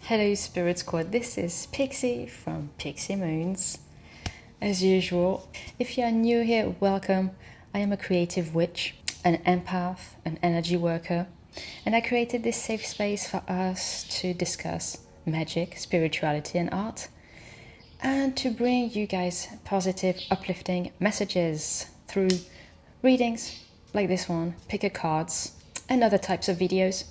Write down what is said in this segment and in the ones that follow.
Hello Spirit Squad, this is Pixie from Pixie Moons. As usual, if you are new here, welcome. I am a creative witch, an empath, an energy worker, and I created this safe space for us to discuss magic, spirituality and art, and to bring you guys positive, uplifting messages through readings like this one, picker cards, and other types of videos.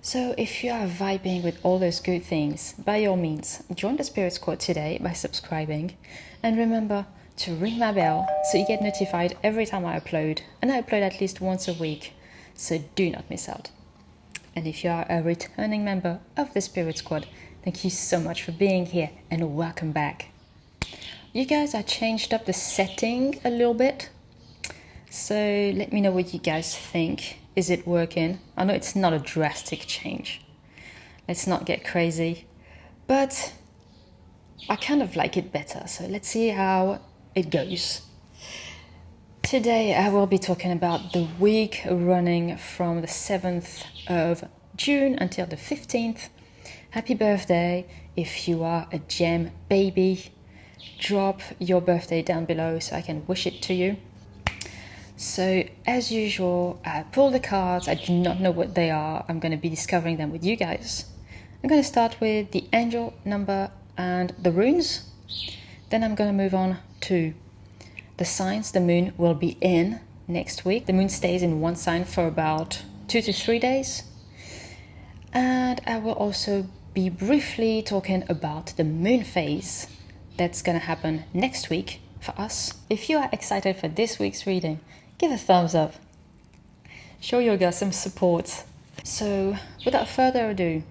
So if you are vibing with all those good things, by all means, join the Spirit Squad today by subscribing. And remember to ring my bell so you get notified every time I upload. And I upload at least once a week, so do not miss out. And if you are a returning member of the Spirit Squad, thank you so much for being here and welcome back. You guys, I changed up the setting a little bit. So let me know what you guys think. Is it working? I know it's not a drastic change. Let's not get crazy. But I kind of like it better. So let's see how it goes. Today I will be talking about the week running from the 7th of June until the 15th. Happy birthday. If you are a gem baby, drop your birthday down below so I can wish it to you. So, as usual, I pull the cards. I do not know what they are. I'm going to be discovering them with you guys. I'm going to start with the angel number and the runes. Then I'm going to move on to the signs the moon will be in next week. The moon stays in one sign for about 2 to 3 days. And I will also be briefly talking about the moon phase that's going to happen next week for us. If you are excited for this week's reading, give a thumbs up. Show your girl some support. So, without further ado,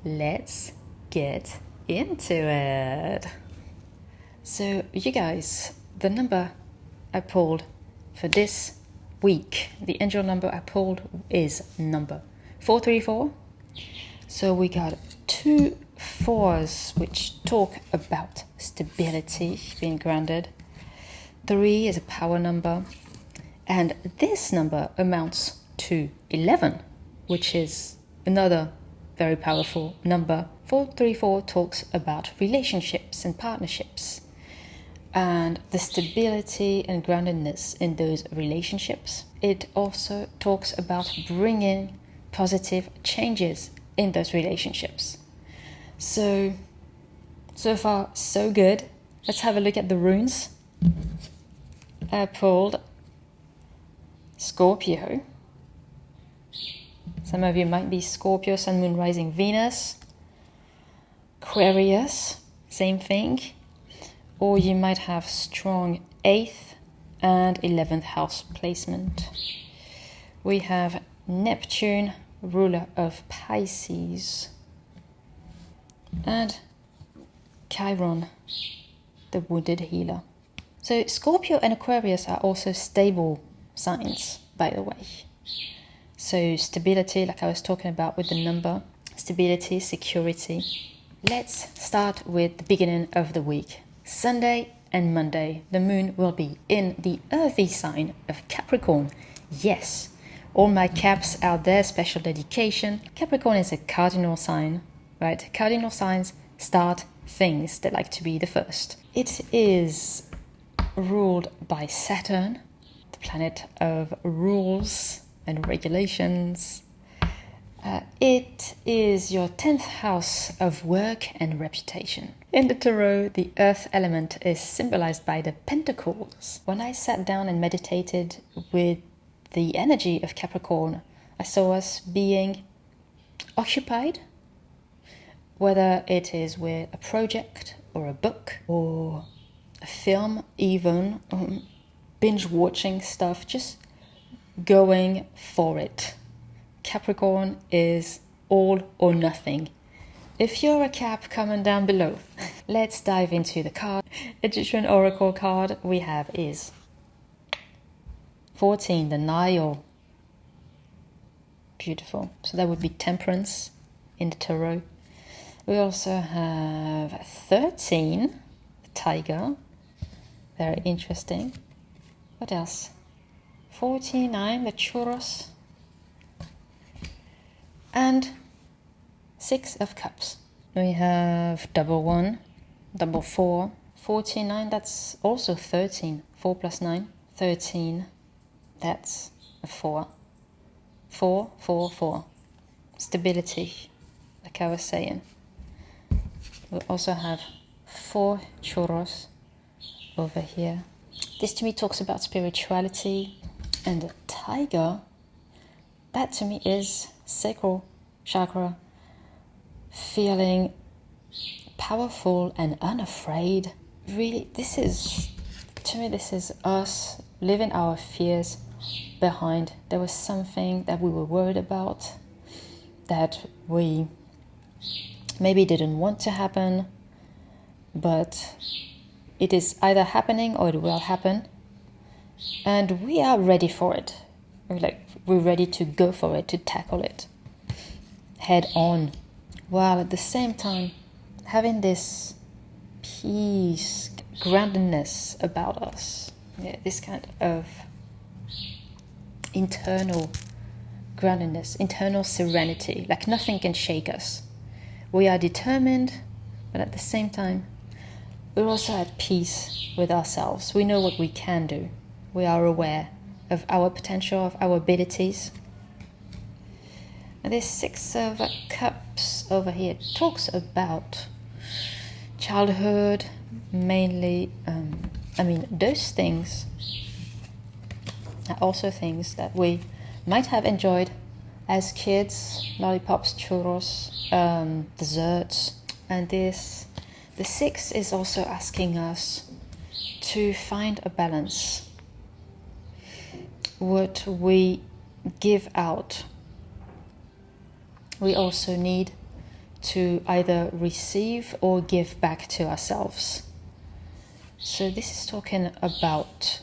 let's get into it. So, you guys, the number I pulled for this week, the angel number I pulled is number 434. So, we got 2 4s which talk about stability, being grounded. 3 is a power number. And this number amounts to 11, which is another very powerful number. 434 talks about relationships and partnerships and the stability and groundedness in those relationships. It also talks about bringing positive changes in those relationships. So far, so good. Let's have a look at the runes. I pulled Scorpio. Some of you might be Scorpio, Sun, Moon, Rising, Venus. Aquarius, same thing. Or you might have strong 8th and 11th house placement. We have Neptune, ruler of Pisces. And Chiron, the wounded healer. So Scorpio and Aquarius are also stable signs, by the way. So stability, like I was talking about with the number, stability, security. Let's start with the beginning of the week. Sunday and Monday, the moon will be in the earthy sign of Capricorn. Yes, all my Caps out there, special dedication. Capricorn is a cardinal sign, right? Cardinal signs start things. They like to be the first. It is ruled by Saturn, planet of rules and regulations. It is your 10th house of work and reputation. In the tarot, the earth element is symbolized by the pentacles. When I sat down and meditated with the energy of Capricorn, I saw us being occupied, whether it is with a project or a book or a film even, binge watching stuff, just going for it. Capricorn is all or nothing. If you're a Cap, comment down below. Let's dive into the card. Egyptian Oracle card we have is 14, the Nile. Beautiful. So that would be Temperance in the tarot. We also have 13, the Tiger. Very interesting. What else? 49, the Churros. And 6 of Cups. We have double 1, double 4, 49, that's also 13. 4 plus 9, 13, that's a 4. 4, 4, 4. Stability, like I was saying. We also have 4 churros over here. This to me talks about spirituality. And the tiger, that to me is sacral chakra, feeling powerful and unafraid. Really, this is us leaving our fears behind. There was something that we were worried about, that we maybe didn't want to happen, but it is either happening or it will happen, and we are ready for it. We're ready to go for it, to tackle it head on, while at the same time having this peace, groundedness about us. Yeah, this kind of internal groundedness, internal serenity, like nothing can shake us. We are determined, but at the same time, we're also at peace with ourselves. We know what we can do. We are aware of our potential, of our abilities. And this 6 of Cups over here talks about childhood, mainly. Those things are also things that we might have enjoyed as kids: lollipops, churros, desserts. And the 6 is also asking us to find a balance. What we give out, we also need to either receive or give back to ourselves. So this is talking about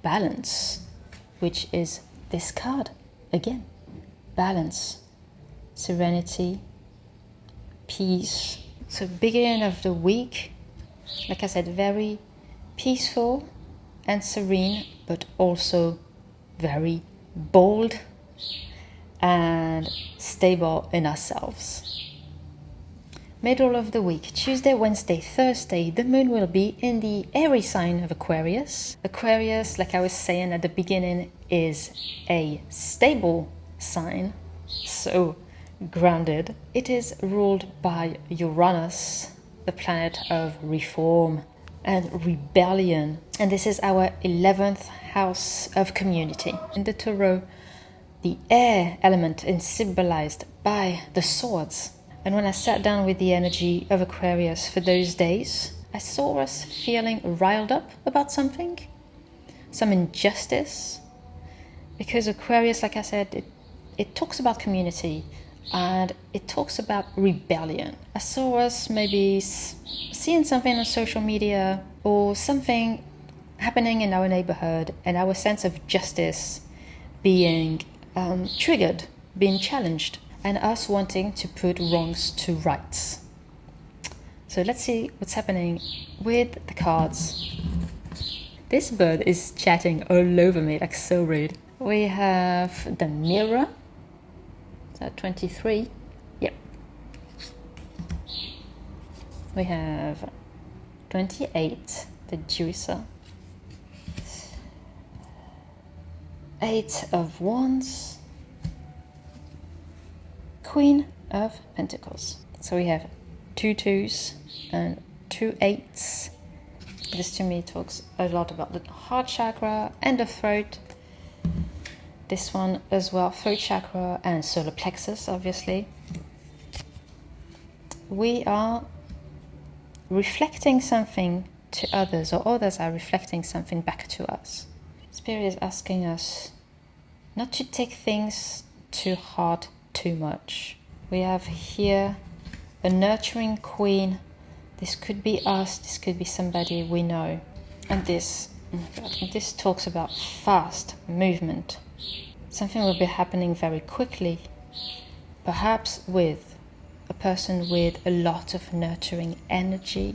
balance, which is this card again. Balance, serenity, peace. So beginning of the week, like I said, very peaceful and serene, but also very bold and stable in ourselves. Middle of the week, Tuesday, Wednesday, Thursday, the moon will be in the Aries sign of Aquarius. Aquarius, like I was saying at the beginning, is a stable sign, so grounded. It is ruled by Uranus, the planet of reform and rebellion. And this is our 11th house of community. In the Tarot, the air element is symbolized by the swords. And when I sat down with the energy of Aquarius for those days, I saw us feeling riled up about something, some injustice. Because Aquarius, like I said, it talks about community and it talks about rebellion. I saw us maybe seeing something on social media or something happening in our neighborhood, and our sense of justice being triggered, being challenged, and us wanting to put wrongs to rights. So let's see what's happening with the cards. This bird is chatting all over me, like so rude. We have the Mirror. Is that 23? Yep. We have 28, the Juicer. 8 of Wands. Queen of Pentacles. So we have 2 2s and 2 8s. This to me talks a lot about the heart chakra and the throat. This one as well, throat chakra and solar plexus, obviously. We are reflecting something to others, or others are reflecting something back to us. Spirit is asking us not to take things to heart too much. We have here a nurturing queen. This could be us, this could be somebody we know. And this talks about fast movement. Something will be happening very quickly, perhaps with a person with a lot of nurturing energy.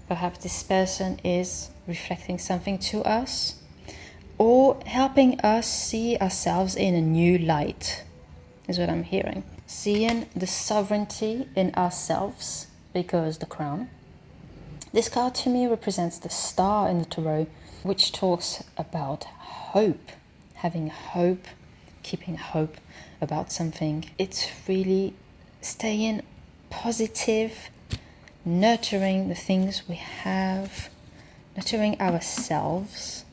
Perhaps this person is reflecting something to us or helping us see ourselves in a new light, is what I'm hearing. seeing the sovereignty in ourselves, because the crown. This card to me represents the star in the tarot, which talks about hope, having hope, keeping hope about something. It's really staying positive, nurturing the things we have, nurturing ourselves,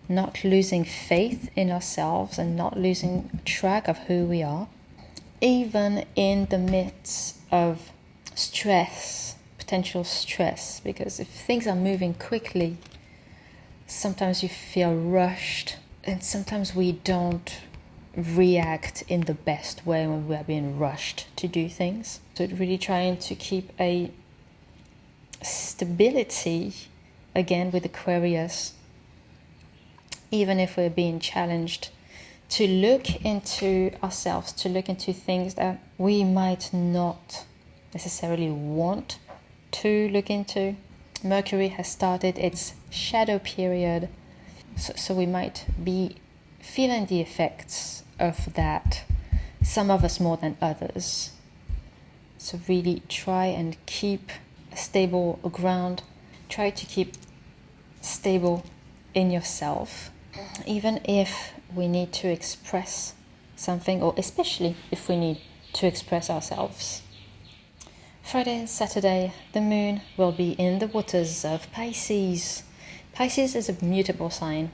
not losing faith in ourselves and not losing track of who we are, even in the midst of stress, potential stress, because if things are moving quickly, sometimes you feel rushed, and sometimes we don't react in the best way when we are being rushed to do things. So really trying to keep a stability, again with Aquarius, even if we're being challenged, to look into ourselves, to look into things that we might not necessarily want to look into. Mercury has started its shadow period, so we might be feeling the effects of that, some of us more than others. So really try and keep a stable ground, try to keep stable in yourself, even if we need to express something, or especially if we need to express ourselves. Friday and Saturday, the moon will be in the waters of Pisces. Pisces is a mutable sign,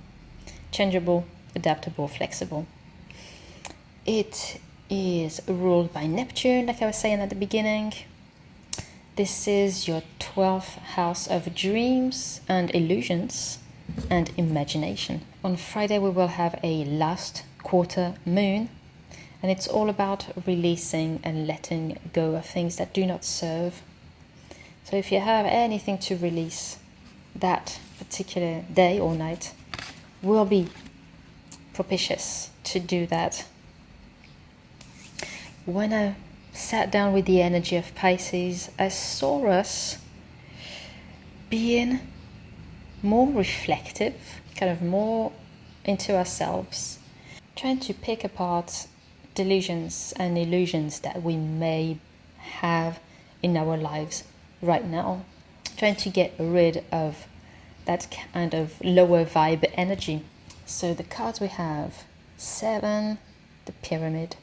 changeable, adaptable, flexible. It is ruled by Neptune, like I was saying at the beginning. This is your 12th house of dreams and illusions and imagination. On Friday we will have a last quarter moon, and it's all about releasing and letting go of things that do not serve. So if you have anything to release, that particular day or night will be propitious to do that. When I sat down with the energy of Pisces, I saw us being more reflective, kind of more into ourselves, trying to pick apart delusions and illusions that we may have in our lives right now, trying to get rid of that kind of lower vibe energy. So the cards we have: 7, the Pyramid,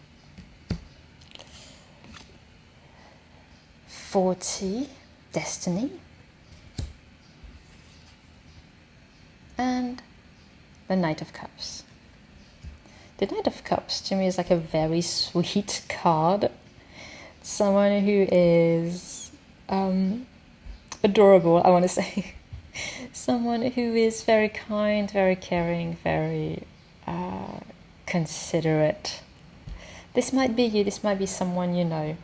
40, Destiny, and the Knight of Cups. The Knight of Cups to me is like a very sweet card. Someone who is adorable, I want to say. Someone who is very kind, very caring, very considerate. This might be you, this might be someone you know.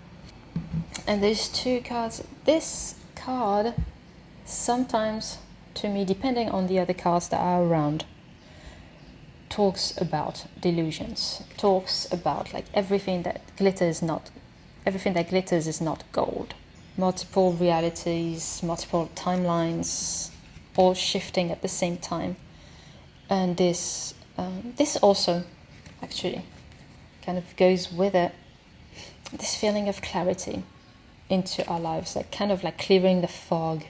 And those two cards, this card sometimes, to me, depending on the other cards that are around, talks about delusions, talks about like everything that glitters is not gold. Multiple realities, multiple timelines, all shifting at the same time. And this also actually kind of goes with it, this feeling of clarity into our lives, like kind of like clearing the fog.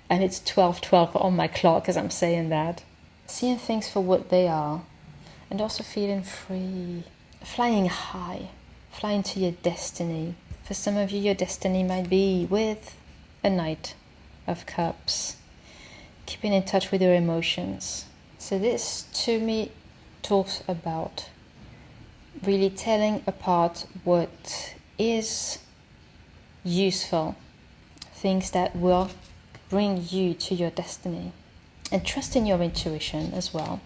And it's 12:12 on my clock as I'm saying that. Seeing things for what they are, and also feeling free, flying high, flying to your destiny. For some of you, your destiny might be with a Knight of Cups, keeping in touch with your emotions. So this, to me, talks about really telling apart what is useful, things that will bring you to your destiny. And trusting your intuition as well.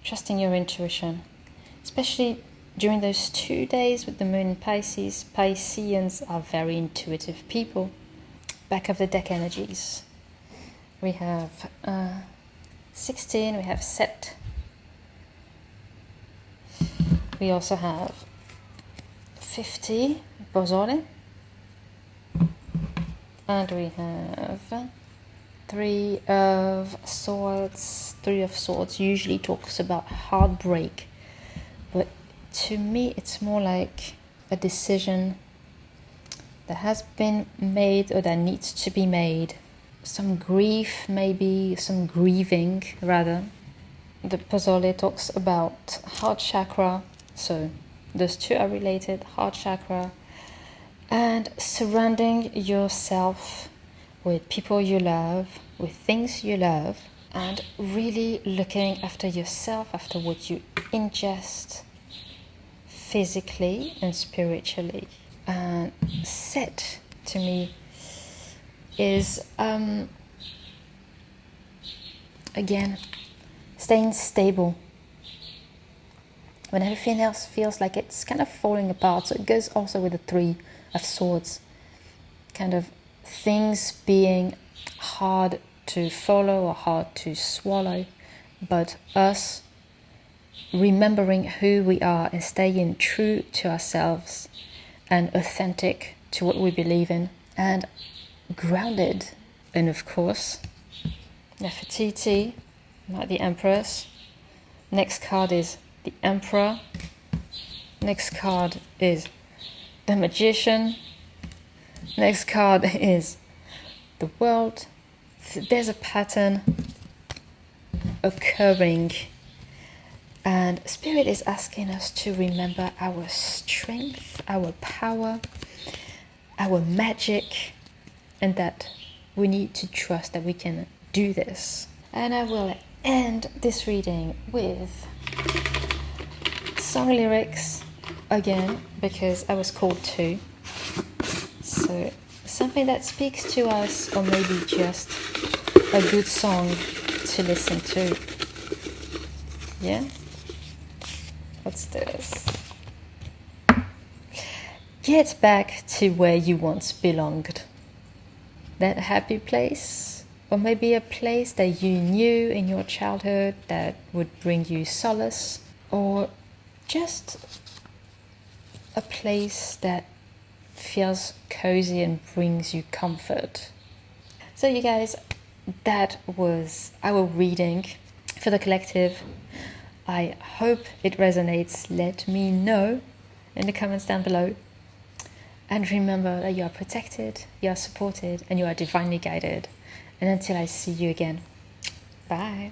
Trusting your intuition. Especially during those 2 days with the moon in Pisces. Pisceans are very intuitive people. Back of the deck energies. We have 16, we have Set. We also have 50, Bosole. And we have 3 of Swords. 3 of Swords usually talks about heartbreak, but to me it's more like a decision that has been made or that needs to be made. Some grief, maybe some grieving rather. The Pozole talks about heart chakra, so those two are related, heart chakra, and surrounding yourself with people you love, with things you love, and really looking after yourself, after what you ingest physically and spiritually. And set to me is again staying stable when everything else feels like it's kind of falling apart. So it goes also with the Three of Swords, kind of things being hard to follow or hard to swallow, but us remembering who we are and staying true to ourselves and authentic to what we believe in and grounded. And of course, Nefertiti, like the Empress. Next card is the Emperor. Next card is the Magician. Next card is the World. There's a pattern occurring, and Spirit is asking us to remember our strength, our power, our magic, and that we need to trust that we can do this. And I will end this reading with song lyrics again, because I was called to. So something that speaks to us, or maybe just a good song to listen to. Yeah? What's this? Get back to where you once belonged. That happy place, or maybe a place that you knew in your childhood that would bring you solace, or just a place that feels cozy and brings you comfort. So you guys, that was our reading for the collective. I hope it resonates. Let me know in the comments down below. And remember that you are protected, you are supported, and you are divinely guided. And until I see you again, bye.